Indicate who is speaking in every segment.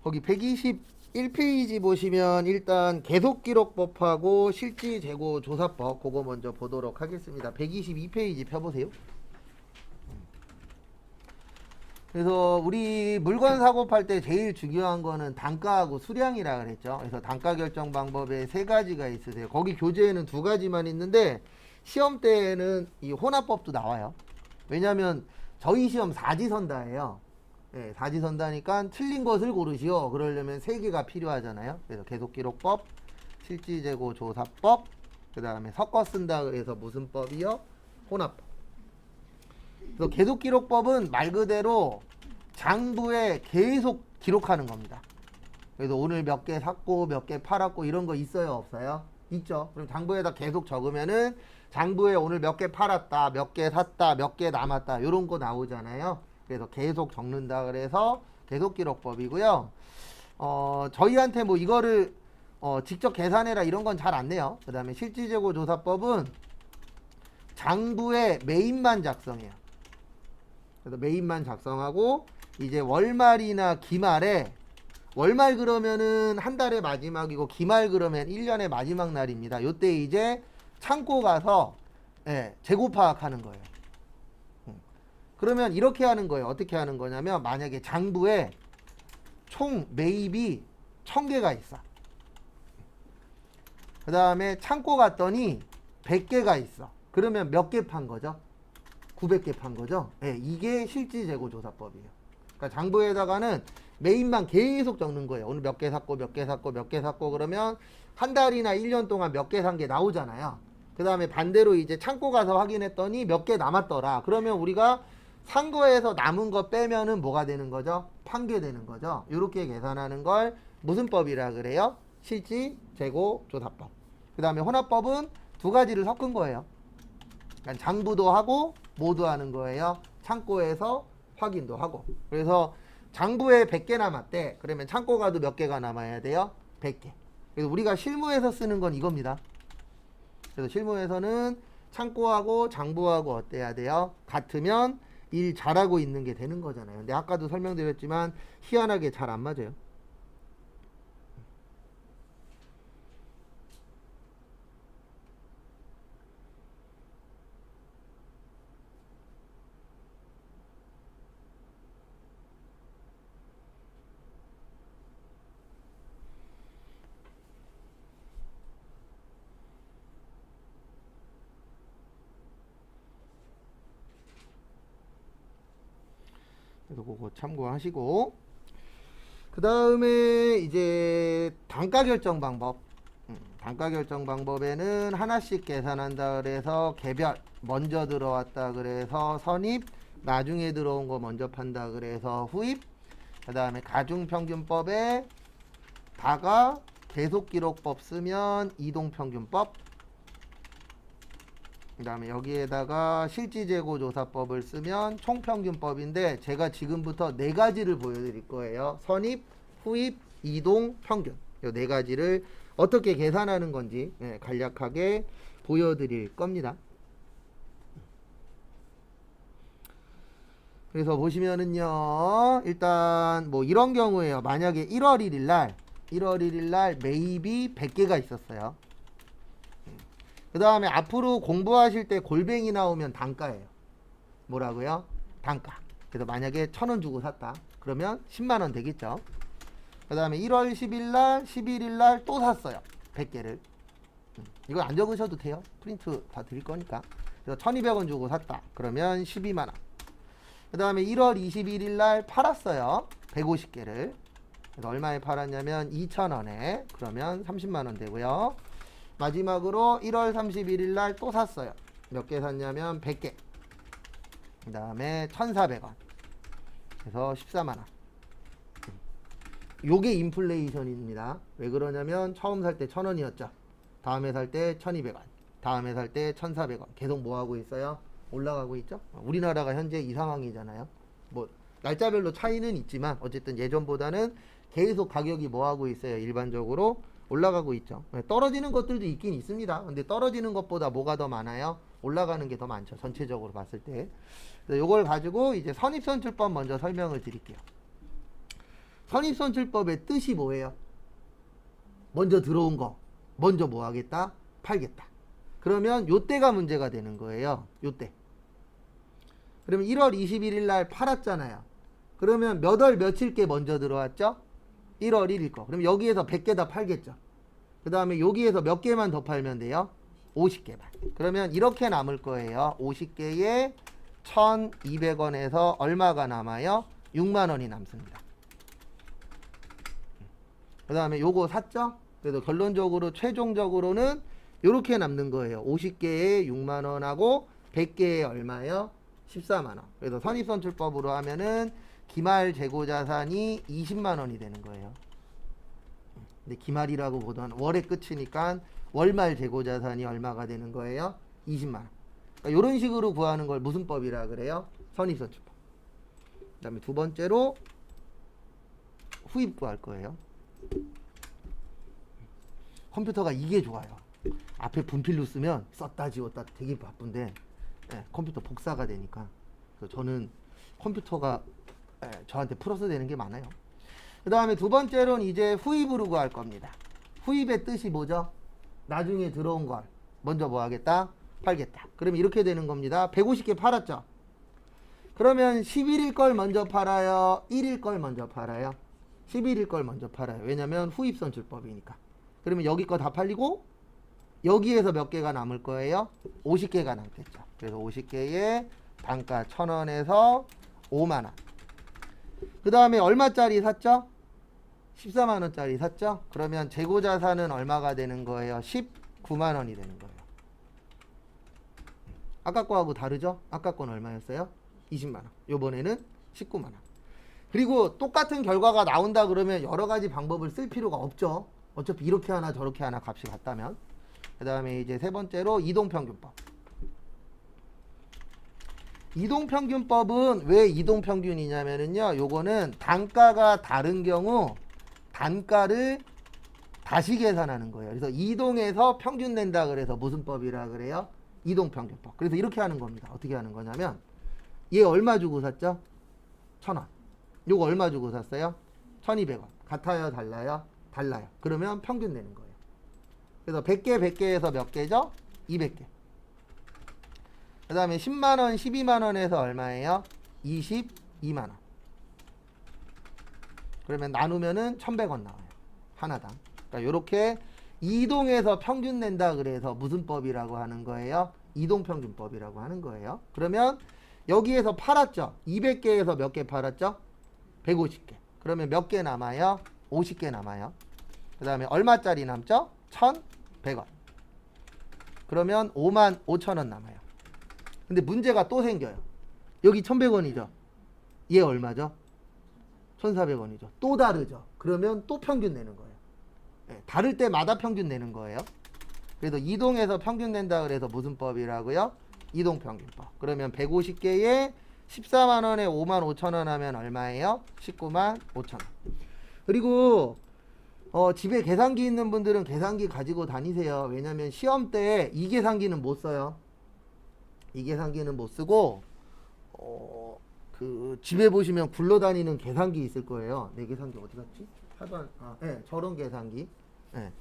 Speaker 1: 거기 121페이지 보시면 일단 계속기록법하고 실지재고조사법 그거 먼저 보도록 하겠습니다. 122페이지 펴보세요. 그래서 우리 물건 사고 팔 때 제일 중요한 거는 단가하고 수량이라 그랬죠. 그래서 단가 결정 방법에 세 가지가 있으세요. 거기 교재에는 두 가지만 있는데 시험 때에는 이 혼합법도 나와요. 왜냐하면 저희 시험 사지선다예요. 네, 사지선다니까 틀린 것을 고르시오. 그러려면 세 개가 필요하잖아요. 그래서 계속기록법, 실지재고조사법, 그 다음에 섞어 쓴다 그래서 무슨 법이요? 혼합법. 그래서 계속기록법은 말 그대로 장부에 계속 기록하는 겁니다. 그래서 오늘 몇 개 샀고 몇 개 팔았고 이런 거 있어요 없어요? 있죠. 그럼 장부에다 계속 적으면은 장부에 오늘 몇 개 팔았다, 몇 개 샀다, 몇 개 남았다 이런 거 나오잖아요. 그래서 계속 적는다 그래서 계속기록법이고요. 저희한테 뭐 이거를 직접 계산해라 이런 건 잘 안 내요. 그 다음에 실지재고조사법은 장부에 메인만 작성해요. 그래서 메인만 작성하고 이제 월말이나 기말에 월말 그러면은 한 달의 마지막이고 기말 그러면 1년의 마지막 날입니다. 요때 이제 창고 가서 재고 파악하는 거예요. 그러면 이렇게 하는 거예요. 어떻게 하는 거냐면 만약에 장부에 총 매입이 1000개가 있어. 그 다음에 창고 갔더니 100개가 있어. 그러면 몇 개 판 거죠? 900개 판 거죠? 네, 이게 실지재고조사법이에요. 그러니까 장부에다가는 메인만 계속 적는 거예요. 오늘 몇 개 샀고 몇 개 샀고 몇 개 샀고 그러면 한 달이나 1년 동안 몇 개 산 게 나오잖아요. 그 다음에 반대로 이제 창고 가서 확인했더니 몇 개 남았더라. 그러면 우리가 산 거에서 남은 거 빼면은 뭐가 되는 거죠? 판 게 되는 거죠. 이렇게 계산하는 걸 무슨 법이라 그래요? 실지재고조사법. 그 다음에 혼합법은 두 가지를 섞은 거예요. 그러니까 장부도 하고 뭐도 하는 거예요. 창고에서 확인도 하고. 그래서 장부에 100개 남았대. 그러면 창고 가도 몇 개가 남아야 돼요? 100개. 그래서 우리가 실무에서 쓰는 건 이겁니다. 그래서 실무에서는 창고하고 장부하고 어때야 돼요? 같으면 일 잘하고 있는 게 되는 거잖아요. 근데 아까도 설명드렸지만 희한하게 잘 안 맞아요. 그래서 그거 참고하시고 그 다음에 이제 단가 결정 방법. 단가 결정 방법에는 하나씩 계산한다 그래서 개별 먼저 들어왔다 그래서 선입 나중에 들어온 거 먼저 판다 그래서 후입 그 다음에 가중평균법에 다가 계속기록법 쓰면 이동평균법 그 다음에 여기에다가 실지재고조사법을 쓰면 총평균법인데 제가 지금부터 네 가지를 보여드릴 거예요. 선입, 후입, 이동, 평균 이 네 가지를 어떻게 계산하는 건지 간략하게 보여드릴 겁니다. 그래서 보시면은요 일단 뭐 이런 경우에요. 만약에 1월 1일 날 매입이 100개가 있었어요. 그 다음에 앞으로 공부하실 때 골뱅이 나오면 단가예요. 뭐라고요? 단가. 그래서 만약에 1000원 주고 샀다. 그러면 10만원 되겠죠. 그 다음에 1월 10일 날, 11일 날 또 샀어요. 100개를. 이거 안 적으셔도 돼요. 프린트 다 드릴 거니까. 그래서 1200원 주고 샀다. 그러면 12만원. 그 다음에 1월 21일 날 팔았어요. 150개를. 그래서 얼마에 팔았냐면 2,000원에. 그러면 30만원 되고요. 마지막으로 1월 31일 날 또 샀어요. 몇 개 샀냐면 100개. 그 다음에 1,400원. 그래서 14만원. 요게 인플레이션입니다. 왜 그러냐면 처음 살 때 1,000원이었죠. 다음에 살 때 1,200원. 다음에 살 때 1,400원. 계속 뭐 하고 있어요? 올라가고 있죠. 우리나라가 현재 이 상황이잖아요. 뭐 날짜별로 차이는 있지만 어쨌든 예전보다는 계속 가격이 뭐 하고 있어요? 일반적으로 올라가고 있죠. 떨어지는 것들도 있긴 있습니다. 근데 떨어지는 것보다 뭐가 더 많아요? 올라가는 게 더 많죠. 전체적으로 봤을 때. 요걸 가지고 이제 선입선출법 먼저 설명을 드릴게요. 선입선출법의 뜻이 뭐예요? 먼저 들어온 거 먼저 뭐 하겠다? 팔겠다. 그러면 요때가 문제가 되는 거예요. 요때. 그러면 1월 21일 날 팔았잖아요. 그러면 몇 월 며칠께 먼저 들어왔죠? 1월 1일 거. 그럼 여기에서 100개 다 팔겠죠. 그 다음에 여기에서 몇 개만 더 팔면 돼요? 50개만. 그러면 이렇게 남을 거예요. 50개에 1,200원에서 얼마가 남아요? 6만 원이 남습니다. 그 다음에 요거 샀죠? 그래서 결론적으로 최종적으로는 요렇게 남는 거예요. 50개에 6만 원하고 100개에 얼마요? 14만 원. 그래서 선입선출법으로 하면은 기말 재고자산이 20만 원이 되는 거예요. 근데 기말이라고 보던 월의 끝이니까 월말 재고자산이 얼마가 되는 거예요? 20만 원. 그러니까 이런 식으로 구하는 걸 무슨 법이라 그래요? 선입선출법. 그 다음에 두 번째로 후입 구할 거예요. 컴퓨터가 이게 좋아요. 앞에 분필로 쓰면 썼다 지웠다 되게 바쁜데 컴퓨터 복사가 되니까. 그래서 저는 컴퓨터가 저한테 플러스 되는 게 많아요. 그 다음에 두 번째로는 이제 후입으로 구할 겁니다. 후입의 뜻이 뭐죠? 나중에 들어온 걸 먼저 뭐 하겠다? 팔겠다. 그러면 이렇게 되는 겁니다. 150개 팔았죠? 그러면 11일 걸 먼저 팔아요? 1일 걸 먼저 팔아요? 11일 걸 먼저 팔아요. 왜냐면 후입선출법이니까. 그러면 여기 거 다 팔리고 여기에서 몇 개가 남을 거예요? 50개가 남겠죠. 그래서 50개에 단가 1,000원에서 5만 원. 그 다음에 얼마짜리 샀죠? 14만 원짜리 샀죠? 그러면 재고자산은 얼마가 되는 거예요? 19만 원이 되는 거예요. 아까 거하고 다르죠? 아까 건 얼마였어요? 20만 원. 요번에는 19만 원. 그리고 똑같은 결과가 나온다 그러면 여러 가지 방법을 쓸 필요가 없죠. 어차피 이렇게 하나 저렇게 하나 값이 같다면. 그 다음에 이제 세 번째로 이동평균법. 이동평균법은 왜 이동평균이냐면은요, 요거는 단가가 다른 경우 단가를 다시 계산하는 거예요. 그래서 이동해서 평균 낸다 그래서 무슨 법이라 그래요? 이동평균법. 그래서 이렇게 하는 겁니다. 어떻게 하는 거냐면 얘 얼마 주고 샀죠? 1,000원. 요거 얼마 주고 샀어요? 1,200원. 같아요? 달라요? 달라요. 그러면 평균 내는 거예요. 그래서 100개, 100개에서 몇 개죠? 200개. 그 다음에 10만원, 12만원에서 얼마예요? 22만원. 그러면 나누면은 1,100원 나와요. 하나당. 그러니까 요렇게 이동해서 평균 낸다 그래서 무슨 법이라고 하는 거예요? 이동평균법이라고 하는 거예요. 그러면 여기에서 팔았죠? 200개에서 몇 개 팔았죠? 150개. 그러면 몇 개 남아요? 50개 남아요. 그 다음에 얼마짜리 남죠? 1,100원. 그러면 55,000원 남아요. 근데 문제가 또 생겨요. 여기 1,100원이죠. 얘 얼마죠? 1,400원이죠. 또 다르죠. 그러면 또 평균 내는 거예요. 네, 다를 때마다 평균 내는 거예요. 그래서 이동해서 평균 낸다 그래서 무슨 법이라고요? 이동평균법. 그러면 150개에 14만원에 55,000원 하면 얼마예요? 195,000원. 그리고 집에 계산기 있는 분들은 계산기 가지고 다니세요. 왜냐면 시험 때 이 계산기는 못 써요. 이 계산기는 못 쓰고 그 집에 보시면 굴러다니는 계산기 있을 거예요. 내 계산기 어디 갔지? 하단 네, 저런 계산기. 네.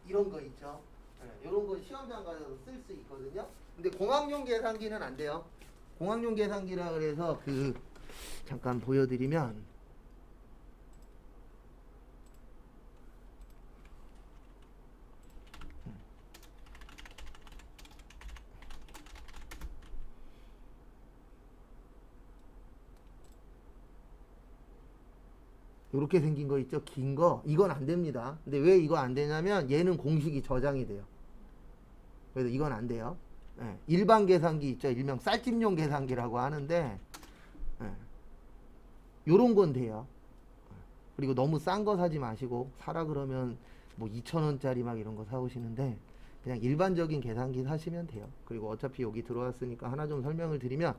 Speaker 1: 이런 거 있죠. 네, 이런 거 시험장 가서 쓸 수 있거든요. 근데 공학용 계산기는 안 돼요. 공학용 계산기라 그래서 잠깐 보여드리면 이렇게 생긴 거 있죠? 긴 거. 이건 안 됩니다. 근데 왜 이거 안 되냐면 얘는 공식이 저장이 돼요. 그래서 이건 안 돼요. 네. 일반 계산기 있죠? 일명 쌀집용 계산기라고 하는데 요런 건 돼요. 그리고 너무 싼 거 사지 마시고 사라 그러면 뭐 2,000원짜리 막 이런 거 사오시는데 그냥 일반적인 계산기 사시면 돼요. 그리고 어차피 여기 들어왔으니까 하나 좀 설명을 드리면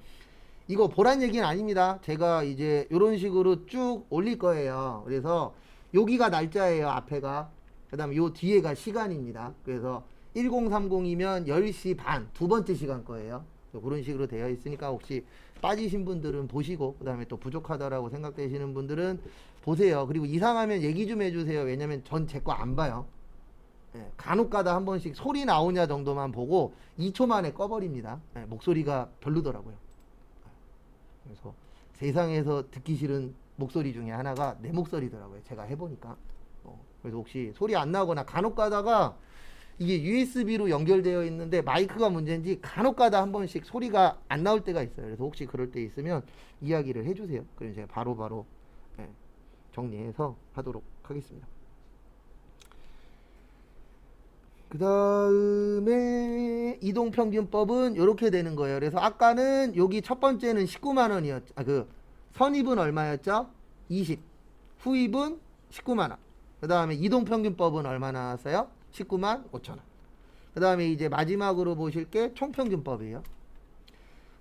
Speaker 1: 이거 보란 얘기는 아닙니다. 제가 이제 이런 식으로 쭉 올릴 거예요. 그래서 여기가 날짜예요. 앞에가. 그 다음에 요 뒤에가 시간입니다. 그래서 1030이면 10시 반 두 번째 시간 거예요. 그런 식으로 되어 있으니까 혹시 빠지신 분들은 보시고 그 다음에 또 부족하다라고 생각되시는 분들은 보세요. 그리고 이상하면 얘기 좀 해주세요. 왜냐면 전 제 거 안 봐요. 예, 간혹 가다 한 번씩 소리 나오냐 정도만 보고 2초 만에 꺼버립니다. 예, 목소리가 별로더라고요. 그래서 세상에서 듣기 싫은 목소리 중에 하나가 내 목소리더라고요. 제가 해보니까. 그래서 혹시 소리 안 나거나 간혹 가다가 이게 USB로 연결되어 있는데 마이크가 문제인지 간혹 가다 한 번씩 소리가 안 나올 때가 있어요. 그래서 혹시 그럴 때 있으면 이야기를 해주세요. 그럼 제가 바로바로 예, 정리해서 하도록 하겠습니다. 그 다음에 이동평균법은 이렇게 되는 거예요. 그래서 아까는 여기 첫 번째는 19만원이었죠. 그 선입은 얼마였죠? 20. 후입은 19만원. 그 다음에 이동평균법은 얼마 나왔어요? 19만 5천원. 그 다음에 이제 마지막으로 보실 게 총평균법이에요.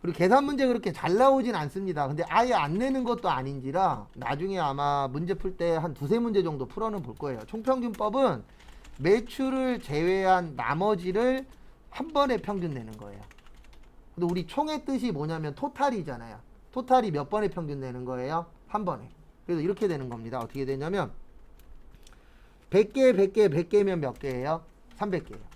Speaker 1: 그리고 계산 문제 그렇게 잘 나오진 않습니다. 근데 아예 안 내는 것도 아닌지라 나중에 아마 문제 풀 때 한 두세 문제 정도 풀어는 볼 거예요. 총평균법은 매출을 제외한 나머지를 한 번에 평균 내는 거예요. 근데 우리 총의 뜻이 뭐냐면 토탈이잖아요. 토탈이 몇 번에 평균 내는 거예요? 한 번에. 그래서 이렇게 되는 겁니다. 어떻게 되냐면 100개, 100개, 100개면 몇 개예요? 300개예요.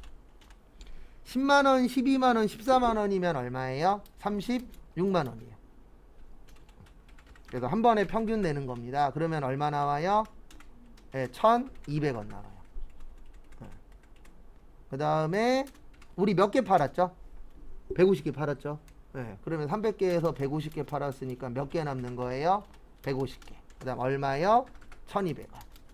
Speaker 1: 10만원, 12만원, 14만원이면 얼마예요? 36만원이에요. 그래서 한 번에 평균 내는 겁니다. 그러면 얼마 나와요? 네, 1200원 나와요. 그 다음에 우리 몇 개 팔았죠? 150개 팔았죠? 네, 그러면 300개에서 150개 팔았으니까 몇 개 남는 거예요? 150개. 그 다음 얼마요? 1200원.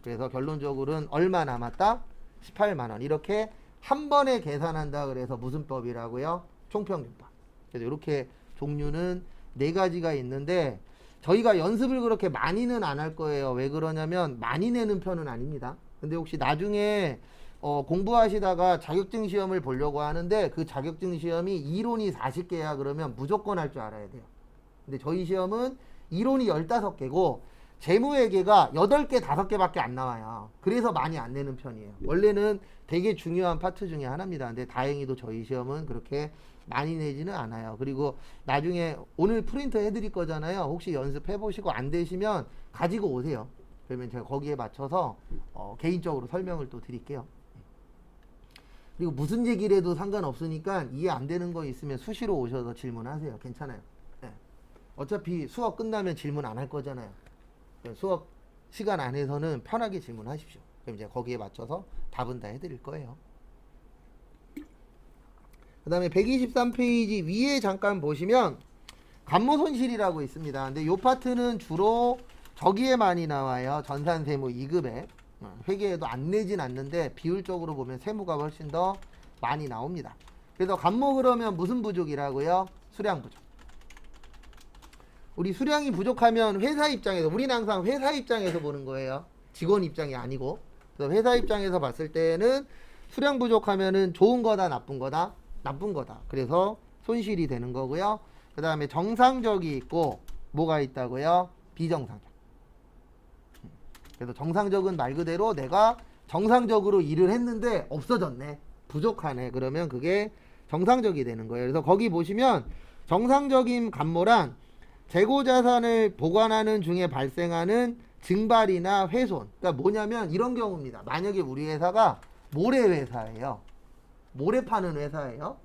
Speaker 1: 그래서 결론적으로는 얼마 남았다? 18만원. 이렇게 한 번에 계산한다 그래서 무슨 법이라고요? 총평균법. 그래서 이렇게 종류는 4가지가 있는데 저희가 연습을 그렇게 많이는 안 할 거예요. 왜 그러냐면 많이 내는 편은 아닙니다. 근데 혹시 나중에 공부하시다가 자격증 시험을 보려고 하는데 그 자격증 시험이 이론이 40개야 그러면 무조건 할 줄 알아야 돼요. 근데 저희 시험은 이론이 15개고 재무회계가 8개, 5개밖에 안 나와요. 그래서 많이 안 내는 편이에요. 원래는 되게 중요한 파트 중에 하나입니다. 근데 다행히도 저희 시험은 그렇게 많이 내지는 않아요. 그리고 나중에 오늘 프린트 해드릴 거잖아요. 혹시 연습해보시고 안 되시면 가지고 오세요. 그러면 제가 거기에 맞춰서 개인적으로 설명을 또 드릴게요. 그리고 무슨 얘기를 해도 상관없으니까 이해 안 되는 거 있으면 수시로 오셔서 질문하세요. 괜찮아요. 네. 어차피 수업 끝나면 질문 안 할 거잖아요. 수업 시간 안에서는 편하게 질문하십시오. 그럼 이제 거기에 맞춰서 답은 다 해드릴 거예요. 그 다음에 123페이지 위에 잠깐 보시면 감모손실이라고 있습니다. 근데 이 파트는 주로 저기에 많이 나와요. 전산세무 2급에. 회계에도 안 내진 않는데 비율적으로 보면 세무가 훨씬 더 많이 나옵니다. 그래서 감모 그러면 무슨 부족이라고요? 수량 부족. 우리 수량이 부족하면 회사 입장에서, 우리는 항상 회사 입장에서 보는 거예요. 직원 입장이 아니고. 그래서 회사 입장에서 봤을 때는 수량 부족하면은 좋은 거다, 나쁜 거다? 나쁜 거다. 그래서 손실이 되는 거고요. 그 다음에 정상적이 있고 뭐가 있다고요? 비정상적. 그래서 정상적은 말 그대로 내가 정상적으로 일을 했는데 없어졌네, 부족하네, 그러면 그게 정상적이 되는 거예요. 그래서 거기 보시면 정상적인 감모란 재고자산을 보관하는 중에 발생하는 증발이나 훼손. 그러니까 뭐냐면 이런 경우입니다. 만약에 우리 회사가 모래 회사예요. 모래 파는 회사예요.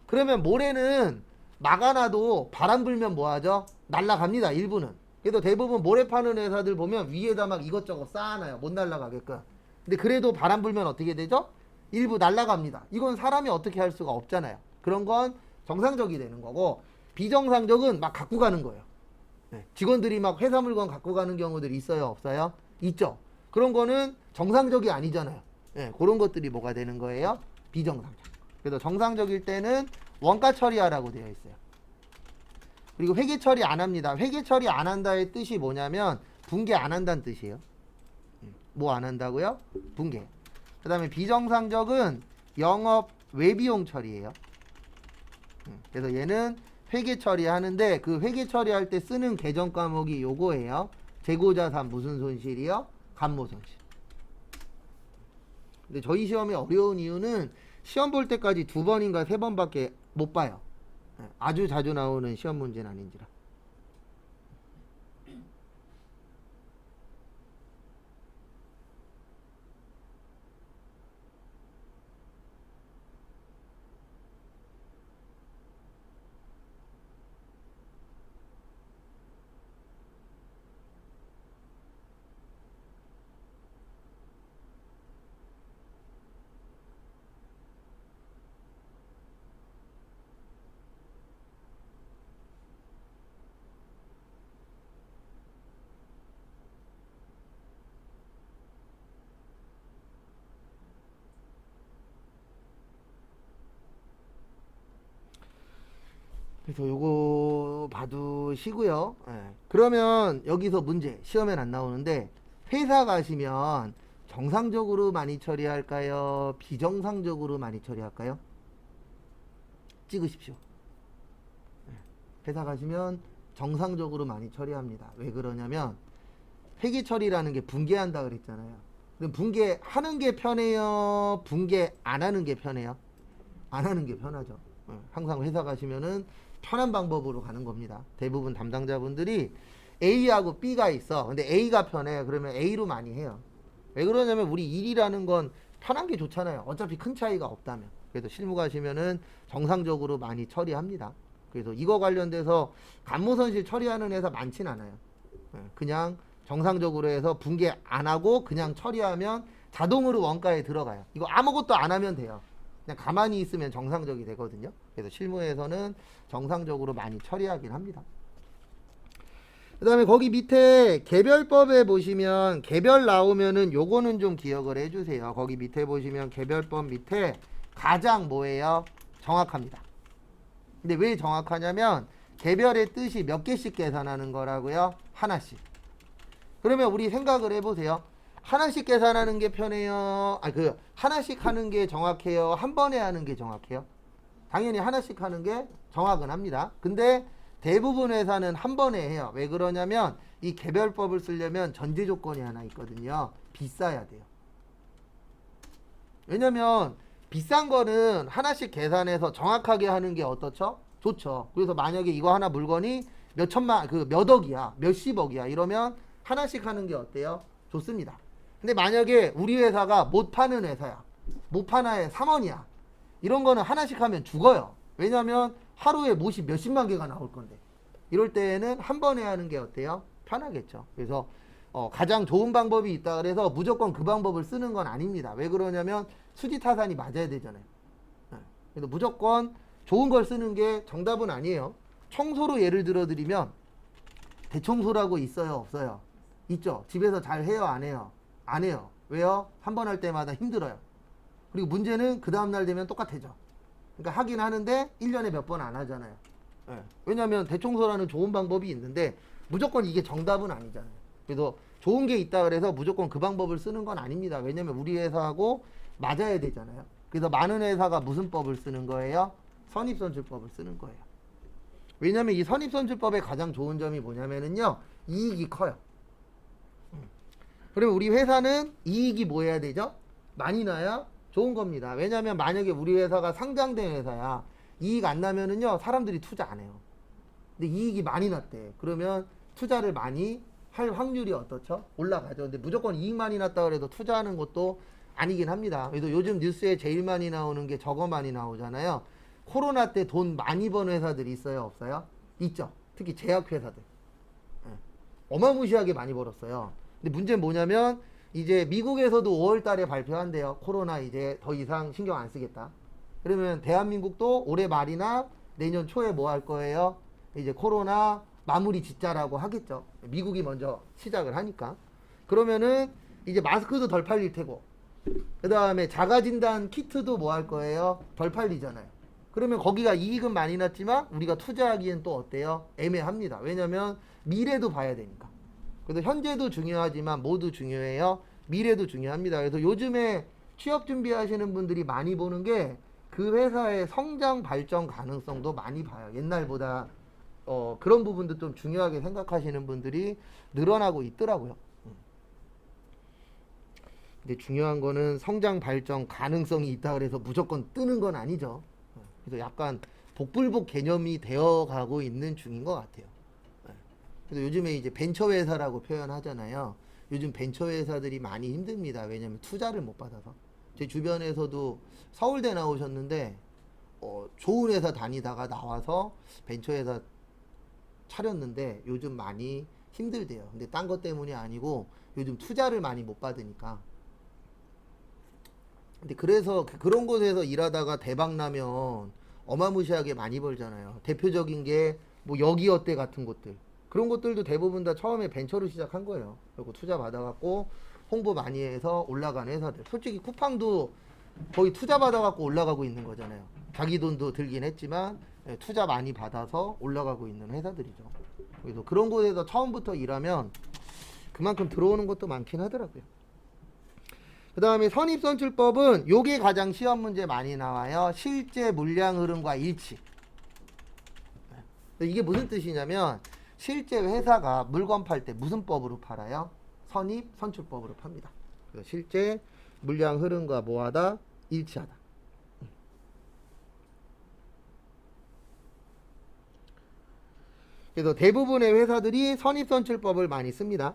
Speaker 1: 그러면 모래는 막아놔도 바람 불면 뭐하죠? 날아갑니다. 일부는. 그래도 대부분 모래 파는 회사들 보면 위에다 막 이것저것 쌓아놔요. 못 날아가게끔. 근데 그래도 바람 불면 어떻게 되죠? 일부 날아갑니다. 이건 사람이 어떻게 할 수가 없잖아요. 그런 건 정상적이 되는 거고, 비정상적은 막 갖고 가는 거예요. 네. 직원들이 막 회사 물건 갖고 가는 경우들이 있어요, 없어요? 있죠. 그런 거는 정상적이 아니잖아요. 네. 그런 것들이 뭐가 되는 거예요? 비정상적. 그래서 정상적일 때는 원가 처리하라고 되어 있어요. 그리고 회계 처리 안 합니다. 회계 처리 안 한다의 뜻이 뭐냐면 분계 안 한다는 뜻이에요. 뭐 안 한다고요? 분계. 그 다음에 비정상적은 영업 외비용 처리예요. 그래서 얘는 회계 처리하는데 그 회계 처리할 때 쓰는 계정 과목이 요거예요. 재고자산 무슨 손실이요? 감모손실. 근데 저희 시험이 어려운 이유는 시험 볼 때까지 2번인가 3번밖에 못 봐요. 아주 자주 나오는 시험 문제는 아닌지라. 그래서 요거 봐두시고요. 예. 그러면 여기서 문제 시험엔 안 나오는데 회사 가시면 정상적으로 많이 처리할까요? 비정상적으로 많이 처리할까요? 찍으십시오. 예. 회사 가시면 정상적으로 많이 처리합니다. 왜 그러냐면 회계 처리라는 게 분개한다 그랬잖아요. 그럼 분개하는 게 편해요? 분개 안 하는 게 편해요? 안 하는 게 편하죠. 예. 항상 회사 가시면은 편한 방법으로 가는 겁니다. 대부분 담당자분들이 A하고 B가 있어. 근데 A가 편해. 그러면 A로 많이 해요. 왜 그러냐면 우리 일이라는 건 편한 게 좋잖아요. 어차피 큰 차이가 없다면. 그래서 실무 가시면은 정상적으로 많이 처리합니다. 그래서 이거 관련돼서 간무선실 처리하는 회사 많진 않아요. 그냥 정상적으로 해서 분개 안 하고 그냥 처리하면 자동으로 원가에 들어가요. 이거 아무것도 안 하면 돼요. 그냥 가만히 있으면 정상적이 되거든요. 그래서 실무에서는 정상적으로 많이 처리하긴 합니다. 그 다음에 거기 밑에 개별법에 보시면 개별 나오면은 요거는 좀 기억을 해주세요. 거기 밑에 보시면 개별법 밑에 가장 뭐예요? 정확합니다. 근데 왜 정확하냐면 개별의 뜻이 몇 개씩 계산하는 거라고요? 하나씩. 그러면 우리 생각을 해보세요. 하나씩 계산하는 게 편해요? 하나씩 하는 게 정확해요? 한 번에 하는 게 정확해요? 당연히 하나씩 하는 게 정확은 합니다. 근데 대부분 회사는 한 번에 해요. 왜 그러냐면 이 개별법을 쓰려면 전제 조건이 하나 있거든요. 비싸야 돼요. 왜냐면 비싼 거는 하나씩 계산해서 정확하게 하는 게 어떻죠? 좋죠. 그래서 만약에 이거 하나 물건이 몇 천만, 몇 억이야, 몇십억이야 이러면 하나씩 하는 게 어때요? 좋습니다. 근데 만약에 우리 회사가 못 파는 회사야. 못 하나에 3원이야. 이런 거는 하나씩 하면 죽어요. 왜냐면 하루에 못이 몇십만 개가 나올 건데. 이럴 때에는 한 번에 하는 게 어때요? 편하겠죠. 그래서 가장 좋은 방법이 있다 그래서 무조건 그 방법을 쓰는 건 아닙니다. 왜 그러냐면 수지타산이 맞아야 되잖아요. 그래서 무조건 좋은 걸 쓰는 게 정답은 아니에요. 청소로 예를 들어 드리면 대청소라고 있어요? 없어요? 있죠. 집에서 잘 해요? 안 해요? 안 해요. 왜요? 한 번 할 때마다 힘들어요. 그리고 문제는 그 다음날 되면 똑같아져. 그러니까 하긴 하는데 1년에 몇 번 안 하잖아요. 왜냐하면 대청소라는 좋은 방법이 있는데 무조건 이게 정답은 아니잖아요. 그래서 좋은 게 있다 그래서 무조건 그 방법을 쓰는 건 아닙니다. 왜냐하면 우리 회사하고 맞아야 되잖아요. 그래서 많은 회사가 무슨 법을 쓰는 거예요? 선입선출법을 쓰는 거예요. 왜냐하면 이 선입선출법의 가장 좋은 점이 뭐냐면은요, 이익이 커요. 그러면 우리 회사는 이익이 뭐 해야 되죠? 많이 나야 좋은 겁니다. 왜냐하면 만약에 우리 회사가 상장된 회사야, 이익 안 나면은요 사람들이 투자 안 해요. 근데 이익이 많이 났대. 그러면 투자를 많이 할 확률이 어떻죠? 올라가죠. 근데 무조건 이익 많이 났다 그래도 투자하는 것도 아니긴 합니다. 그래서 요즘 뉴스에 제일 많이 나오는 게 저거 많이 나오잖아요. 코로나 때 돈 많이 번 회사들이 있어요? 없어요? 있죠. 특히 제약회사들. 어마무시하게 많이 벌었어요. 근데 문제는 뭐냐면 이제 미국에서도 5월 달에 발표한대요. 코로나 이제 더 이상 신경 안 쓰겠다. 그러면 대한민국도 올해 말이나 내년 초에 뭐 할 거예요? 이제 코로나 마무리 짓자라고 하겠죠. 미국이 먼저 시작을 하니까. 그러면은 이제 마스크도 덜 팔릴 테고, 그 다음에 자가진단 키트도 뭐 할 거예요? 덜 팔리잖아요. 그러면 거기가 이익은 많이 났지만 우리가 투자하기엔 또 어때요? 애매합니다. 왜냐면 미래도 봐야 되니까. 그래서 현재도 중요하지만 모두 중요해요. 미래도 중요합니다. 그래서 요즘에 취업 준비하시는 분들이 많이 보는 게 그 회사의 성장 발전 가능성도 많이 봐요. 옛날보다 그런 부분도 좀 중요하게 생각하시는 분들이 늘어나고 있더라고요. 근데 중요한 거는 성장 발전 가능성이 있다 그래서 무조건 뜨는 건 아니죠. 그래서 약간 복불복 개념이 되어가고 있는 중인 것 같아요. 네. 그래서 요즘에 이제 벤처 회사라고 표현하잖아요. 요즘 벤처 회사들이 많이 힘듭니다. 왜냐면 투자를 못 받아서. 제 주변에서도 서울대 나오셨는데 좋은 회사 다니다가 나와서 벤처 회사 차렸는데 요즘 많이 힘들대요. 근데 딴 것 때문이 아니고 요즘 투자를 많이 못 받으니까. 근데 그래서 그런 곳에서 일하다가 대박 나면 어마무시하게 많이 벌잖아요. 대표적인 게 뭐 여기어때 같은 곳들. 그런 것들도 대부분 다 처음에 벤처로 시작한 거예요. 그리고 투자 받아갖고 홍보 많이 해서 올라가는 회사들. 솔직히 쿠팡도 거의 투자 받아갖고 올라가고 있는 거잖아요. 자기 돈도 들긴 했지만 투자 많이 받아서 올라가고 있는 회사들이죠. 그래서 그런 곳에서 처음부터 일하면 그만큼 들어오는 것도 많긴 하더라고요. 그 다음에 선입선출법은 요게 가장 시험 문제 많이 나와요. 실제 물량 흐름과 일치. 이게 무슨 뜻이냐면 실제 회사가 물건 팔 때 무슨 법으로 팔아요? 선입선출법으로 팝니다. 그래서 실제 물량 흐름과 뭐하다? 일치하다. 그래서 대부분의 회사들이 선입선출법을 많이 씁니다.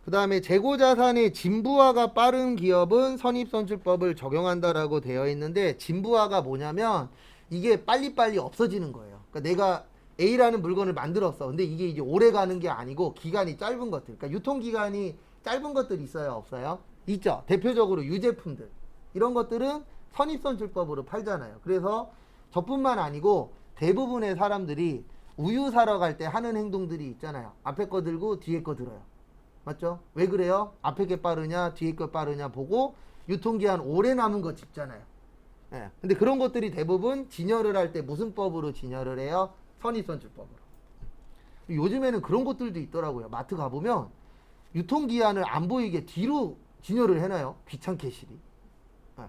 Speaker 1: 그 다음에 재고자산의 진부화가 빠른 기업은 선입선출법을 적용한다라고 되어 있는데, 진부화가 뭐냐면 이게 빨리빨리 없어지는 거예요. 그러니까 내가 A라는 물건을 만들었어. 근데 이게 이제 오래 가는 게 아니고 기간이 짧은 것들. 그러니까 유통기간이 짧은 것들이 있어요? 없어요? 있죠. 대표적으로 유제품들. 이런 것들은 선입선출법으로 팔잖아요. 그래서 저뿐만 아니고 대부분의 사람들이 우유 사러 갈 때 하는 행동들이 있잖아요. 앞에 거 들고 뒤에 거 들어요. 맞죠? 왜 그래요? 앞에 게 빠르냐 뒤에 게 빠르냐 보고 유통기한 오래 남은 거 집잖아요. 예. 근데 그런 것들이 대부분 진열을 할 때 무슨 법으로 진열을 해요? 선입선출법으로. 요즘에는 그런 것들도 있더라고요. 마트 가보면 유통기한을 안 보이게 뒤로 진열을 해놔요. 귀찮게 실이. 예.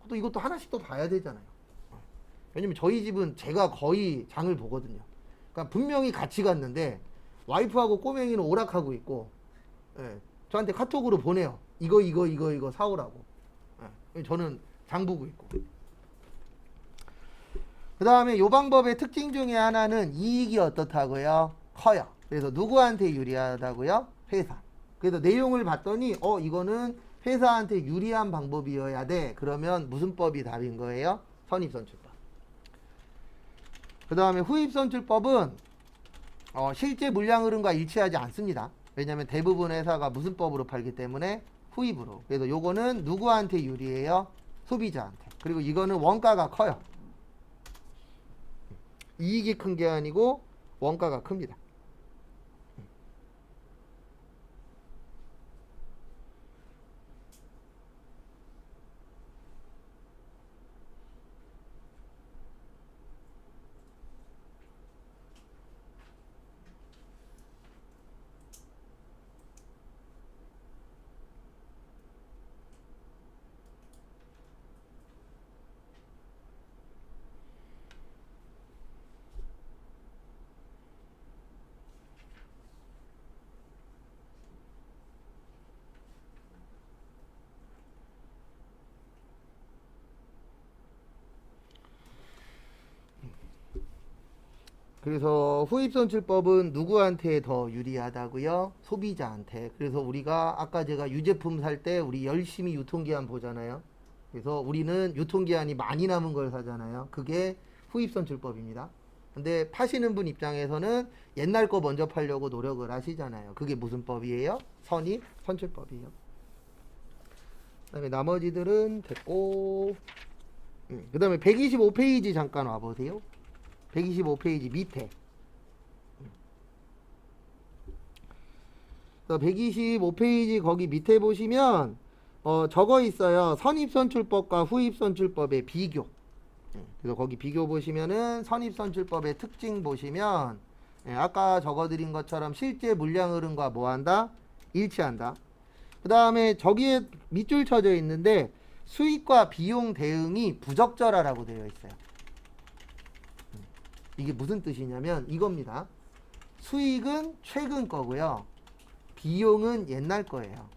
Speaker 1: 또 이것도 하나씩 또 봐야 되잖아요. 왜냐면 저희 집은 제가 거의 장을 보거든요. 그러니까 분명히 같이 갔는데 와이프하고 꼬맹이는 오락하고 있고, 예, 저한테 카톡으로 보내요. 이거 사오라고. 예, 저는 장 보고 있고. 그 다음에 요 방법의 특징 중에 하나는 이익이 어떻다고요? 커요. 그래서 누구한테 유리하다고요? 회사. 그래서 내용을 봤더니 이거는 회사한테 유리한 방법이어야 돼. 그러면 무슨 법이 답인 거예요? 선입선출법. 그 다음에 후입선출법은 실제 물량 흐름과 일치하지 않습니다. 왜냐하면 대부분 회사가 무슨 법으로 팔기 때문에 후입으로. 그래서 요거는 누구한테 유리해요? 소비자한테. 그리고 이거는 원가가 커요. 이익이 큰 게 아니고 원가가 큽니다. 그래서 후입선출법은 누구한테 더 유리하다고요? 소비자한테. 그래서 우리가 아까 제가 유제품 살 때 우리 열심히 유통기한 보잖아요. 그래서 우리는 유통기한이 많이 남은 걸 사잖아요. 그게 후입선출법입니다. 근데 파시는 분 입장에서는 옛날 거 먼저 팔려고 노력을 하시잖아요. 그게 무슨 법이에요? 선입선출법이에요. 그 다음에 나머지들은 됐고, 그 다음에 125페이지 잠깐 와보세요. 125페이지 밑에 125페이지 거기 밑에 보시면 적어 있어요. 선입선출법과 후입선출법의 비교. 그래서 거기 비교 보시면은 선입선출법의 특징 보시면 아까 적어드린 것처럼 실제 물량 흐름과 뭐한다? 일치한다. 그 다음에 저기에 밑줄 쳐져 있는데 수익과 비용 대응이 부적절하라고 되어 있어요. 이게 무슨 뜻이냐면 이겁니다. 수익은 최근 거고요. 비용은 옛날 거예요.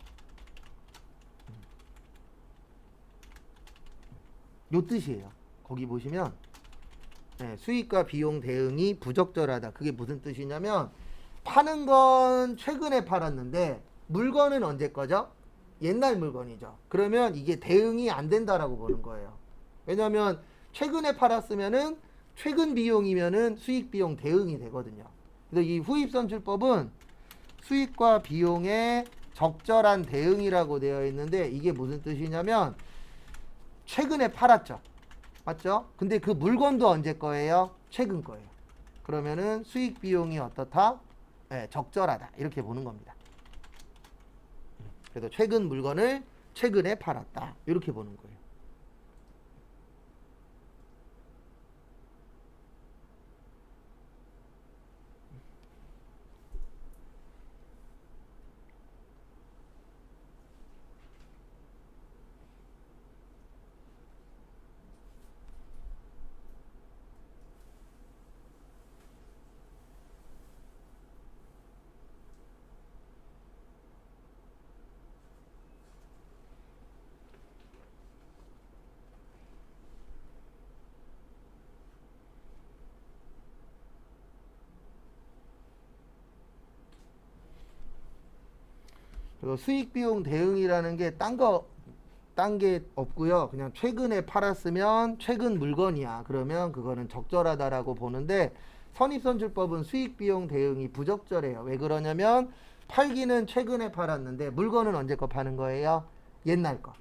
Speaker 1: 요 뜻이에요. 거기 보시면 수익과 비용 대응이 부적절하다. 그게 무슨 뜻이냐면 파는 건 최근에 팔았는데 물건은 언제 거죠? 옛날 물건이죠. 그러면 이게 대응이 안 된다라고 보는 거예요. 왜냐하면 최근에 팔았으면은 최근 비용이면은 수익 비용 대응이 되거든요. 그래서 이 후입 선출법은 수익과 비용의 적절한 대응이라고 되어 있는데 이게 무슨 뜻이냐면 최근에 팔았죠. 맞죠? 근데 그 물건도 언제 거예요? 최근 거예요. 그러면은 수익 비용이 어떻다? 적절하다. 이렇게 보는 겁니다. 그래서 최근 물건을 최근에 팔았다. 이렇게 보는 거예요. 그리고 수익 비용 대응이라는 게 딴 게 없고요. 그냥 최근에 팔았으면 최근 물건이야. 그러면 그거는 적절하다라고 보는데 선입선출법은 수익 비용 대응이 부적절해요. 왜 그러냐면 팔기는 최근에 팔았는데 물건은 언제 거 파는 거예요? 옛날 거.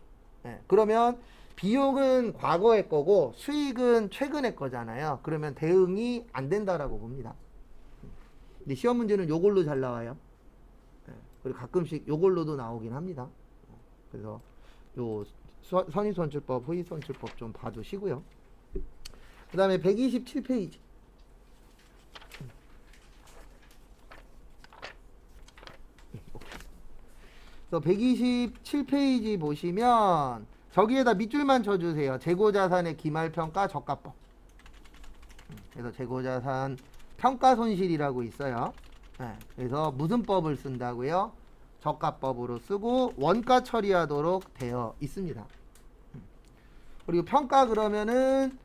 Speaker 1: 그러면 비용은 과거의 거고 수익은 최근의 거잖아요. 그러면 대응이 안 된다라고 봅니다. 근데 시험 문제는 요걸로 잘 나와요. 그리고 가끔씩 요걸로도 나오긴 합니다. 그래서 요 선입선출법, 후입선출법 좀 봐두시고요. 그 다음에 127페이지. 그래서 127페이지 보시면 저기에다 밑줄만 쳐주세요. 재고자산의 기말평가 저가법. 그래서 재고자산 평가손실이라고 있어요. 그래서 무슨 법을 쓴다고요? 저가법으로 쓰고 원가 처리하도록 되어 있습니다. 그리고 평가 그러면은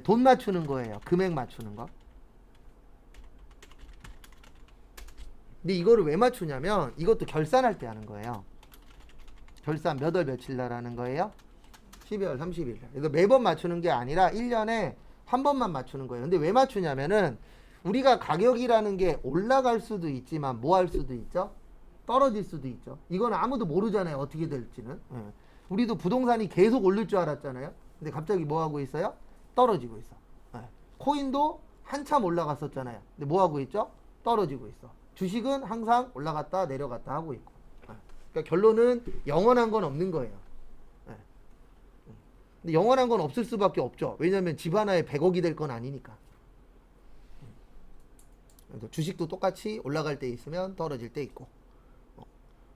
Speaker 1: 돈 맞추는 거예요. 금액 맞추는 거. 근데 이거를 왜 맞추냐면 이것도 결산할 때 하는 거예요. 결산 몇 월 며칠 날 하는 거예요? 12월 30일 날. 그래서 매번 맞추는 게 아니라 1년에 한 번만 맞추는 거예요. 근데 왜 맞추냐면은 우리가 가격이라는 게 올라갈 수도 있지만 뭐 할 수도 있죠? 떨어질 수도 있죠. 이건 아무도 모르잖아요. 어떻게 될지는. 우리도 부동산이 계속 오를 줄 알았잖아요. 근데 갑자기 뭐 하고 있어요? 떨어지고 있어. 코인도 한참 올라갔었잖아요. 근데 뭐 하고 있죠? 떨어지고 있어. 주식은 항상 올라갔다 내려갔다 하고 있고. 그러니까 결론은 영원한 건 없는 거예요. 근데 영원한 건 없을 수밖에 없죠. 왜냐면 집 하나에 100억이 될 건 아니니까. 그래서 주식도 똑같이 올라갈 때 있으면 떨어질 때 있고.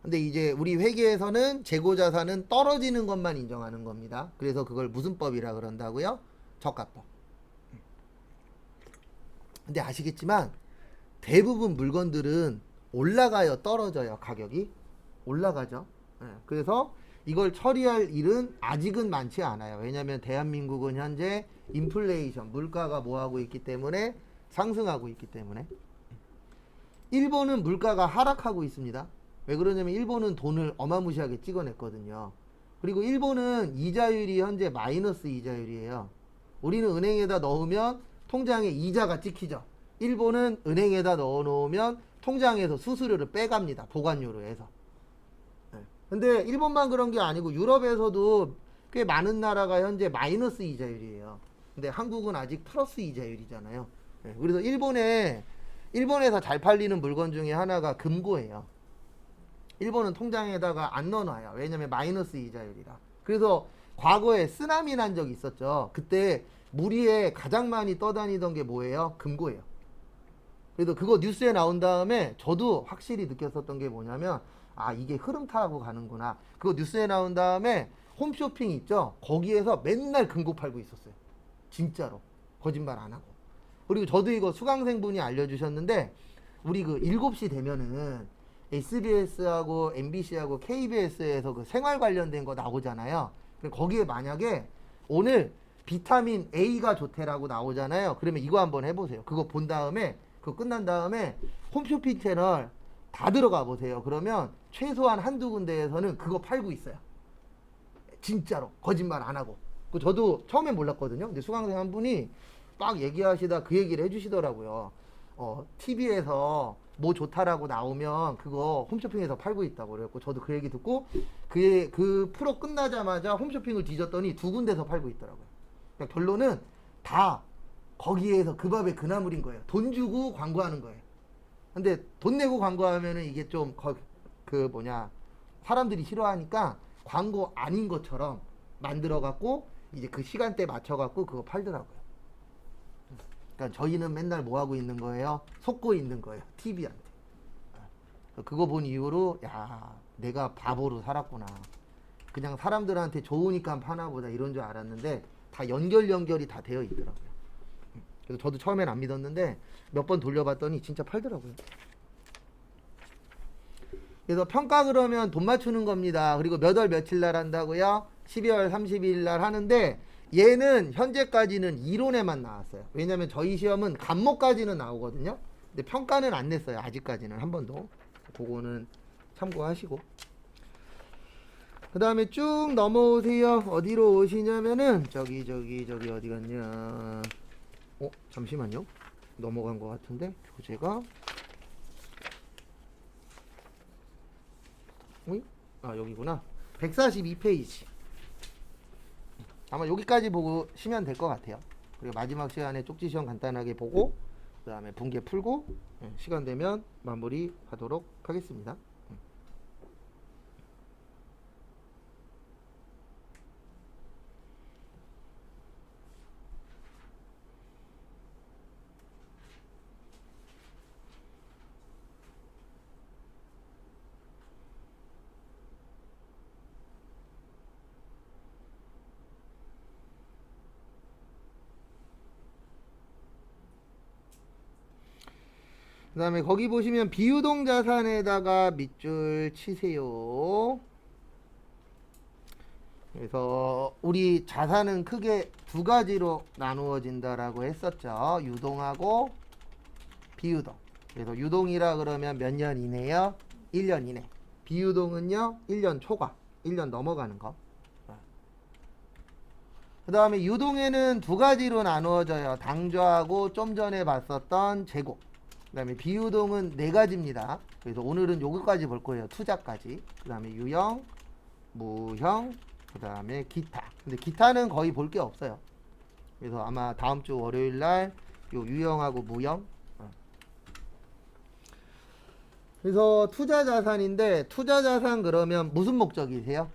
Speaker 1: 근데 이제 우리 회계에서는 재고자산은 떨어지는 것만 인정하는 겁니다. 그래서 그걸 무슨 법이라 그런다고요? 저가법. 근데 아시겠지만 대부분 물건들은 올라가요, 떨어져요, 가격이? 올라가죠. 그래서 이걸 처리할 일은 아직은 많지 않아요. 왜냐하면 대한민국은 현재 인플레이션, 물가가 뭐하고 있기 때문에 상승하고 있기 때문에. 일본은 물가가 하락하고 있습니다. 왜 그러냐면 일본은 돈을 어마무시하게 찍어냈거든요. 그리고 일본은 이자율이 현재 마이너스 이자율이에요. 우리는 은행에다 넣으면 통장에 이자가 찍히죠. 일본은 은행에다 넣어놓으면 통장에서 수수료를 빼갑니다. 보관료로 해서. 근데 일본만 그런 게 아니고 유럽에서도 꽤 많은 나라가 현재 마이너스 이자율이에요. 근데 한국은 아직 플러스 이자율이잖아요. 그래서 일본에서 잘 팔리는 물건 중에 하나가 금고예요. 일본은 통장에다가 안 넣어놔요. 왜냐면 마이너스 이자율이라. 그래서 과거에 쓰나미 난 적이 있었죠. 그때 물 위에 가장 많이 떠다니던 게 뭐예요? 금고예요. 그래서 그거 뉴스에 나온 다음에 저도 확실히 느꼈었던 게 뭐냐면 아, 이게 흐름 타고 가는구나. 그거 뉴스에 나온 다음에 홈쇼핑 있죠? 거기에서 맨날 금고 팔고 있었어요. 진짜로. 거짓말 안 하고. 그리고 저도 이거 수강생분이 알려주셨는데 우리 그 7시 되면은 SBS하고 MBC하고 KBS에서 그 생활 관련된 거 나오잖아요. 거기에 만약에 오늘 비타민 A가 좋대라고 나오잖아요. 그러면 이거 한번 해보세요. 그거 본 다음에 그거 끝난 다음에 홈쇼핑 채널 다 들어가 보세요. 그러면 최소한 한두 군데에서는 그거 팔고 있어요. 진짜로 거짓말 안 하고. 저도 처음엔 몰랐거든요. 근데 수강생 한 분이 막 얘기하시다 그 얘기를 해주시더라고요. TV에서 뭐 좋다라고 나오면 그거 홈쇼핑에서 팔고 있다고 그랬고, 저도 그 얘기 듣고 그 프로 끝나자마자 홈쇼핑을 뒤졌더니 두 군데서 팔고 있더라고요. 그러니까 결론은 다 거기에서 그 밥에 그 나물인 거예요. 돈 주고 광고하는 거예요. 근데 돈 내고 광고하면은 이게 좀 사람들이 싫어하니까 광고 아닌 것처럼 만들어 갖고 이제 그 시간대 맞춰 갖고 그거 팔더라고요. 그러니까 저희는 맨날 뭐 하고 있는 거예요? 속고 있는 거예요. TV한테. 그거 본 이후로 야, 내가 바보로 살았구나. 그냥 사람들한테 좋으니까 파나 보다 이런 줄 알았는데 다 연결이 다 되어 있더라고요. 그래서 저도 처음엔 안 믿었는데 몇 번 돌려봤더니 진짜 팔더라고요. 그래서 평가 그러면 돈 맞추는 겁니다. 그리고 몇 월 며칠 날 한다고요? 12월 30일 날 하는데 얘는 현재까지는 이론에만 나왔어요. 왜냐면 저희 시험은 간목까지는 나오거든요. 근데 평가는 안 냈어요. 아직까지는 한 번도. 그거는 참고하시고. 그 다음에 쭉 넘어오세요. 어디로 오시냐면은 저기 어디 갔냐. 잠시만요. 넘어간 것 같은데 교재가 여기구나. 142페이지. 아마 여기까지 보고 쉬면 될 것 같아요. 그리고 마지막 시간에 쪽지 시험 간단하게 보고 그 다음에 분계 풀고 시간 되면 마무리 하도록 하겠습니다. 그 다음에 거기 보시면 비유동 자산에다가 밑줄 치세요. 그래서 우리 자산은 크게 두 가지로 나누어진다라고 했었죠. 유동하고 비유동. 그래서 유동이라 그러면 몇 년 이내요? 1년 이내. 비유동은요? 1년 초과. 1년 넘어가는 거. 그 다음에 유동에는 두 가지로 나누어져요. 당좌하고 좀 전에 봤었던 재고. 그 다음에 비유동은 네 가지입니다. 그래서 오늘은 요거까지 볼 거예요. 투자까지. 그 다음에 유형, 무형, 그 다음에 기타. 근데 기타는 거의 볼 게 없어요. 그래서 아마 다음 주 월요일 날 요 유형하고 무형. 그래서 투자 자산인데 투자 자산 그러면 무슨 목적이세요?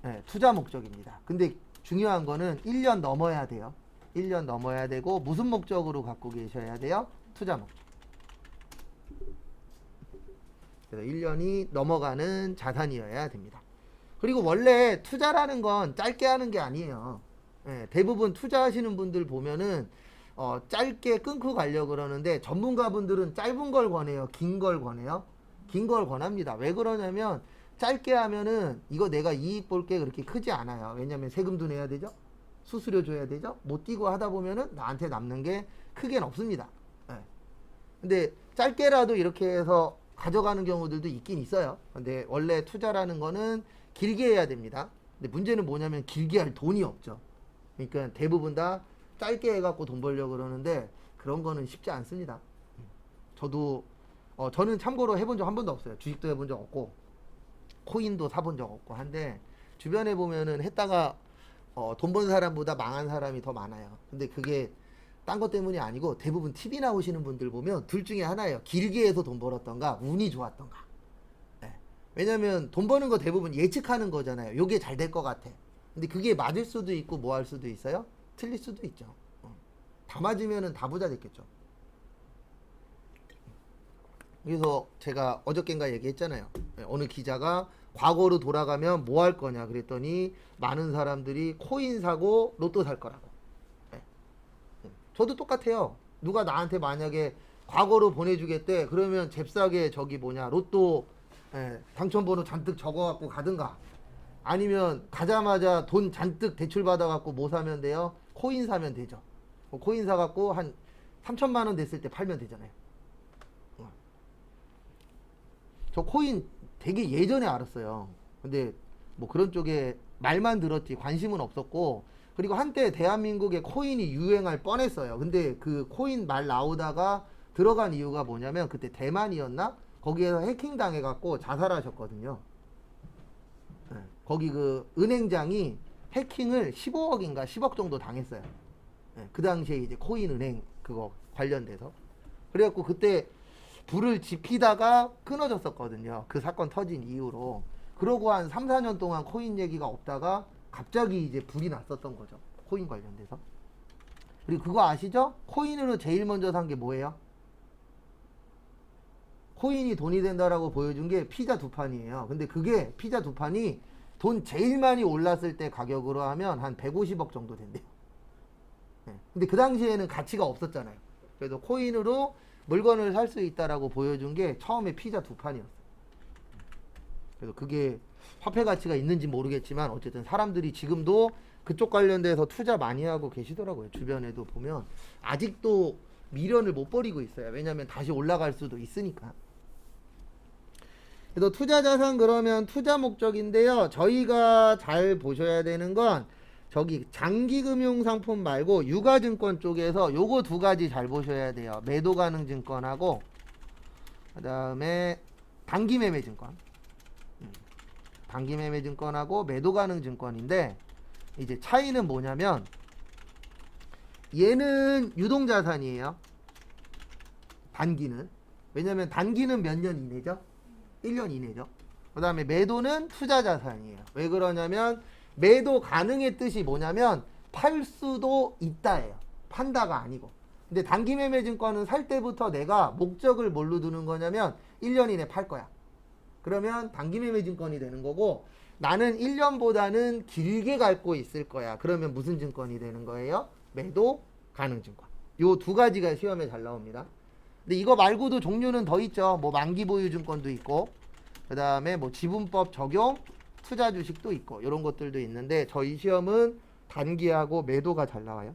Speaker 1: 네, 투자 목적입니다. 근데 중요한 거는 1년 넘어야 돼요. 1년 넘어야 되고 무슨 목적으로 갖고 계셔야 돼요? 투자 목적. 그래서 1년이 넘어가는 자산이어야 됩니다. 그리고 원래 투자라는 건 짧게 하는 게 아니에요. 대부분 투자하시는 분들 보면은 짧게 끊고 가려고 그러는데 전문가분들은 짧은 걸 권해요. 긴 걸 권해요. 긴 걸 권합니다. 왜 그러냐면 짧게 하면은 이거 내가 이익 볼 게 그렇게 크지 않아요. 왜냐면 세금도 내야 되죠. 수수료 줘야 되죠. 못 뛰고 하다 보면은 나한테 남는 게 크게는 없습니다. 근데 짧게라도 이렇게 해서 가져가는 경우들도 있긴 있어요. 근데 원래 투자라는 거는 길게 해야 됩니다. 근데 문제는 뭐냐면 길게 할 돈이 없죠. 그러니까 대부분 다 짧게 해갖고 돈 벌려고 그러는데 그런 거는 쉽지 않습니다. 저는 참고로 해본 적 한 번도 없어요. 주식도 해본 적 없고 코인도 사본 적 없고 한데 주변에 보면은 했다가 돈 번 사람보다 망한 사람이 더 많아요. 근데 그게 딴 것 때문이 아니고 대부분 TV 나오시는 분들 보면 둘 중에 하나예요. 길게 해서 돈 벌었던가 운이 좋았던가. 왜냐면 돈 버는 거 대부분 예측하는 거잖아요. 요게 잘 될 것 같아. 근데 그게 맞을 수도 있고 뭐 할 수도 있어요. 틀릴 수도 있죠. 다 맞으면은 다 부자 됐겠죠. 그래서 제가 어저께인가 얘기했잖아요. 어느 기자가 과거로 돌아가면 뭐 할 거냐 그랬더니 많은 사람들이 코인 사고 로또 살 거라고. 저도 똑같아요. 누가 나한테 만약에 과거로 보내주겠대. 그러면 잽싸게 로또 당첨번호 잔뜩 적어갖고 가든가 아니면 가자마자 돈 잔뜩 대출 받아갖고 뭐 사면 돼요? 코인 사면 되죠. 코인 사갖고 한 3천만 원 됐을 때 팔면 되잖아요. 저 코인 되게 예전에 알았어요. 근데 뭐 그런 쪽에 말만 들었지 관심은 없었고, 그리고 한때 대한민국에 코인이 유행할 뻔했어요. 근데 그 코인 말 나오다가 들어간 이유가 뭐냐면 그때 대만이었나? 거기에서 해킹 당해갖고 자살하셨거든요. 네. 거기 그 은행장이 해킹을 15억인가 10억 정도 당했어요. 네. 그 당시에 이제 코인 은행 그거 관련돼서. 그래갖고 그때 불을 지피다가 끊어졌었거든요. 그 사건 터진 이후로. 그러고 한 3, 4년 동안 코인 얘기가 없다가 갑자기 이제 불이 났었던 거죠. 코인 관련돼서. 그리고 그거 아시죠? 코인으로 제일 먼저 산 게 뭐예요? 코인이 돈이 된다라고 보여준 게 피자 두 판이에요. 근데 그게 피자 두 판이 돈 제일 많이 올랐을 때 가격으로 하면 한 150억 정도 된대요. 네. 근데 그 당시에는 가치가 없었잖아요. 그래서 코인으로 물건을 살 수 있다라고 보여준 게 처음에 피자 두 판이었어요. 그래서 그게 화폐 가치가 있는지 모르겠지만 어쨌든 사람들이 지금도 그쪽 관련돼서 투자 많이 하고 계시더라고요. 주변에도 보면 아직도 미련을 못 버리고 있어요. 왜냐하면 다시 올라갈 수도 있으니까. 그래서 투자 자산 그러면 투자 목적인데요. 저희가 잘 보셔야 되는 건 저기 장기금융상품 말고 유가증권 쪽에서 요거 두 가지 잘 보셔야 돼요. 매도 가능 증권하고 그 다음에 단기매매 증권. 단기매매 증권하고 매도 가능 증권인데 이제 차이는 뭐냐면 얘는 유동자산이에요. 단기는. 왜냐면 단기는 몇 년 이내죠? 1년 이내죠. 그 다음에 매도는 투자자산이에요. 왜 그러냐면 매도 가능의 뜻이 뭐냐면 팔 수도 있다예요. 판다가 아니고. 근데 단기매매 증권은 살 때부터 내가 목적을 뭘로 두는 거냐면 1년 이내 팔 거야. 그러면 단기매매 증권이 되는 거고, 나는 1년보다는 길게 갖고 있을 거야. 그러면 무슨 증권이 되는 거예요? 매도 가능 증권. 요 두 가지가 시험에 잘 나옵니다. 근데 이거 말고도 종류는 더 있죠. 뭐 만기 보유 증권도 있고, 그 다음에 뭐 지분법 적용 투자 주식도 있고, 이런 것들도 있는데 저희 시험은 단기하고 매도가 잘 나와요.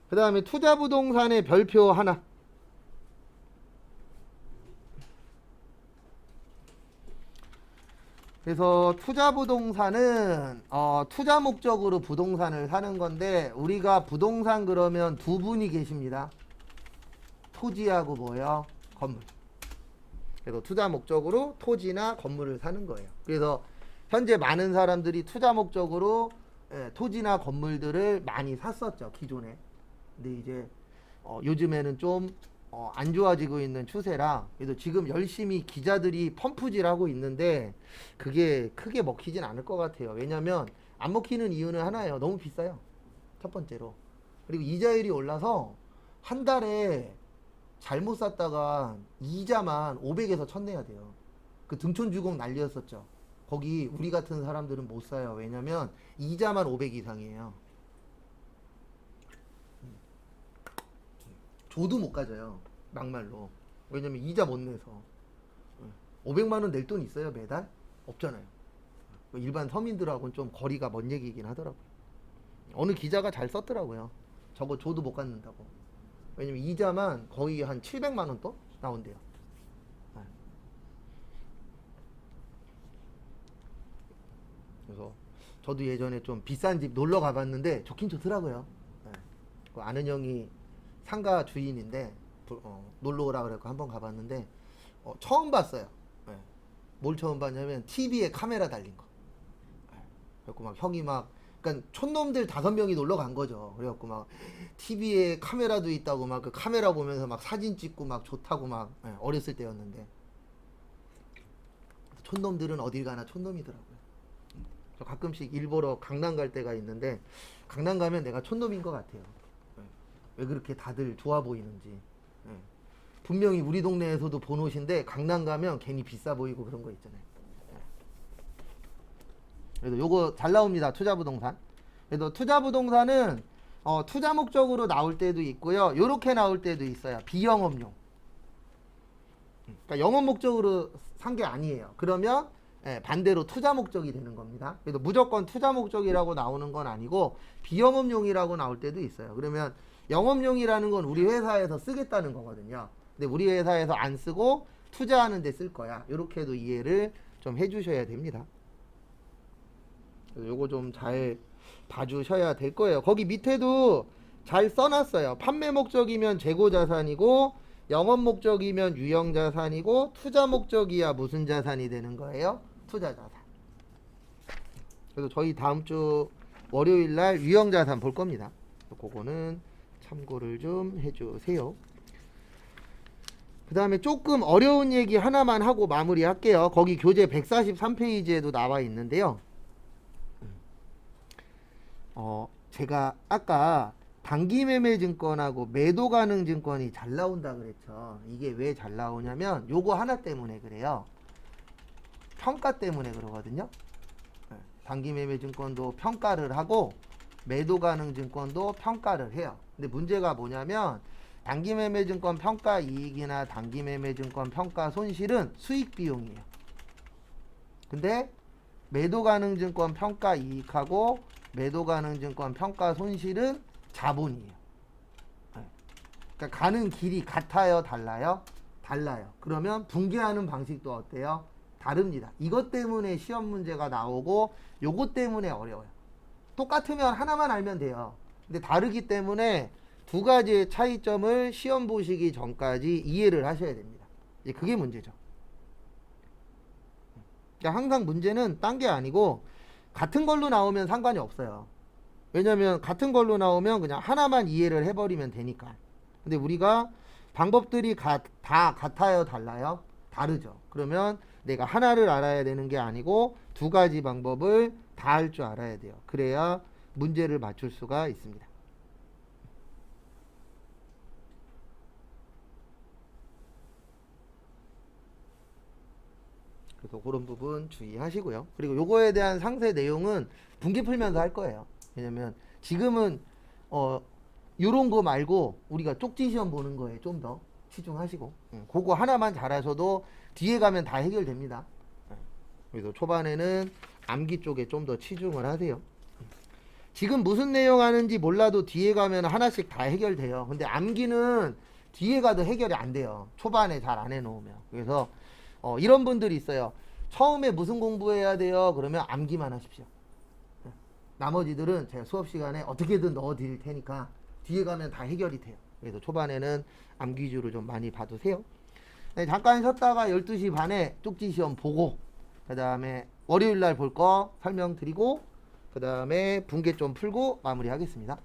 Speaker 1: 그 다음에 투자 부동산의 별표 하나. 그래서 투자 부동산은 투자 목적으로 부동산을 사는 건데, 우리가 부동산 그러면 두 분이 계십니다. 토지하고 뭐요? 건물. 그래서 투자 목적으로 토지나 건물을 사는 거예요. 그래서 현재 많은 사람들이 투자 목적으로 토지나 건물들을 많이 샀었죠, 기존에. 근데 이제 요즘에는 좀 안 좋아지고 있는 추세라, 그래도 지금 열심히 기자들이 펌프질 하고 있는데 그게 크게 먹히진 않을 것 같아요. 왜냐면 안 먹히는 이유는 하나예요. 너무 비싸요. 첫 번째로. 그리고 이자율이 올라서 한 달에 잘못 샀다가 이자만 500에서 1000 내야 돼요. 그 등촌주공 난리였었죠. 거기 우리 같은 사람들은 못 사요. 왜냐면 이자만 500 이상이에요. 줘도 못 가져요. 막말로. 왜냐면 이자 못 내서. 500만 원 낼 돈 있어요, 매달? 없잖아요. 일반 서민들하고는 좀 거리가 먼 얘기이긴 하더라고요. 어느 기자가 잘 썼더라고요. 저거 줘도 못 갖는다고. 왜냐면 이자만 거의 한 700만 원 또 나온대요. 그래서 저도 예전에 좀 비싼 집 놀러 가봤는데 좋긴 좋더라고요. 그 아는 형이 상가 주인인데 놀러 오라 그래서 한번 가봤는데 처음 봤어요. 뭘 처음 봤냐면 TV에 카메라 달린 거. 그래갖고 막 형이 막, 그러니까 촌놈들 5명이 놀러 간 거죠. 그래갖고 막 TV에 카메라도 있다고 막 그 카메라 보면서 막 사진 찍고 막 좋다고 막, 어렸을 때였는데 촌놈들은 어딜 가나 촌놈이더라고요. 저 가끔씩 일 보러 강남 갈 때가 있는데 강남 가면 내가 촌놈인 것 같아요. 왜 그렇게 다들 좋아 보이는지. 분명히 우리 동네에서도 본 옷인데 강남 가면 괜히 비싸 보이고 그런 거 있잖아요. 그래서 요거 잘 나옵니다. 투자 부동산. 그래서 투자 부동산은 투자 목적으로 나올 때도 있고요. 요렇게 나올 때도 있어요. 비영업용. 그러니까 영업 목적으로 산 게 아니에요. 그러면 예, 반대로 투자 목적이 되는 겁니다. 그래도 무조건 투자 목적이라고 나오는 건 아니고 비영업용이라고 나올 때도 있어요. 그러면 영업용이라는 건 우리 회사에서 쓰겠다는 거거든요. 근데 우리 회사에서 안 쓰고 투자하는 데 쓸 거야. 이렇게도 이해를 좀 해주셔야 됩니다. 요거 좀 잘 봐주셔야 될 거예요. 거기 밑에도 잘 써놨어요. 판매 목적이면 재고자산이고 영업 목적이면 유형자산이고 투자 목적이야 무슨 자산이 되는 거예요? 투자자산. 그래서 저희 다음 주 월요일 날 유형자산 볼 겁니다. 그거는 참고를 좀 해주세요. 그 다음에 조금 어려운 얘기 하나만 하고 마무리할게요. 거기 교재 143페이지에도 나와 있는데요. 제가 아까 단기매매 증권하고 매도 가능 증권이 잘 나온다 그랬죠. 이게 왜 잘 나오냐면 요거 하나 때문에 그래요. 평가 때문에 그러거든요. 단기매매 증권도 평가를 하고 매도 가능 증권도 평가를 해요. 근데 문제가 뭐냐면 단기매매 증권 평가 이익이나 단기매매 증권 평가 손실은 수익 비용이에요. 근데 매도 가능 증권 평가 이익하고 매도 가능 증권 평가 손실은 자본이에요. 그러니까 가는 길이 같아요, 달라요? 달라요. 그러면 분개하는 방식도 어때요? 다릅니다. 이것 때문에 시험 문제가 나오고 요것 때문에 어려워요. 똑같으면 하나만 알면 돼요. 근데 다르기 때문에 두 가지의 차이점을 시험 보시기 전까지 이해를 하셔야 됩니다. 이제 그게 문제죠. 그러니까 항상 문제는 딴 게 아니고 같은 걸로 나오면 상관이 없어요. 왜냐면 같은 걸로 나오면 그냥 하나만 이해를 해버리면 되니까. 근데 우리가 방법들이 다 같아요, 달라요? 다르죠. 그러면 내가 하나를 알아야 되는 게 아니고 두 가지 방법을 다 할 줄 알아야 돼요. 그래야 문제를 맞출 수가 있습니다. 그래서 그런 부분 주의하시고요. 그리고 요거에 대한 상세 내용은 분기 풀면서 할 거예요. 왜냐면 지금은 요런 거 말고 우리가 쪽지 시험 보는 거에 좀 더 치중하시고 그거 하나만 잘하셔도 뒤에 가면 다 해결됩니다. 그래서 초반에는 암기 쪽에 좀 더 치중을 하세요. 지금 무슨 내용 하는지 몰라도 뒤에 가면 하나씩 다 해결돼요. 근데 암기는 뒤에 가도 해결이 안 돼요. 초반에 잘 안 해놓으면. 그래서 이런 분들이 있어요. 처음에 무슨 공부해야 돼요? 그러면 암기만 하십시오. 나머지들은 제가 수업 시간에 어떻게든 넣어 드릴 테니까 뒤에 가면 다 해결이 돼요. 그래서 초반에는 암기 위주로 좀 많이 봐두세요. 네, 잠깐 쉬었다가 12시 반에 쪽지 시험 보고 그 다음에 월요일 날 볼 거 설명드리고 그 다음에 분계 좀 풀고 마무리하겠습니다.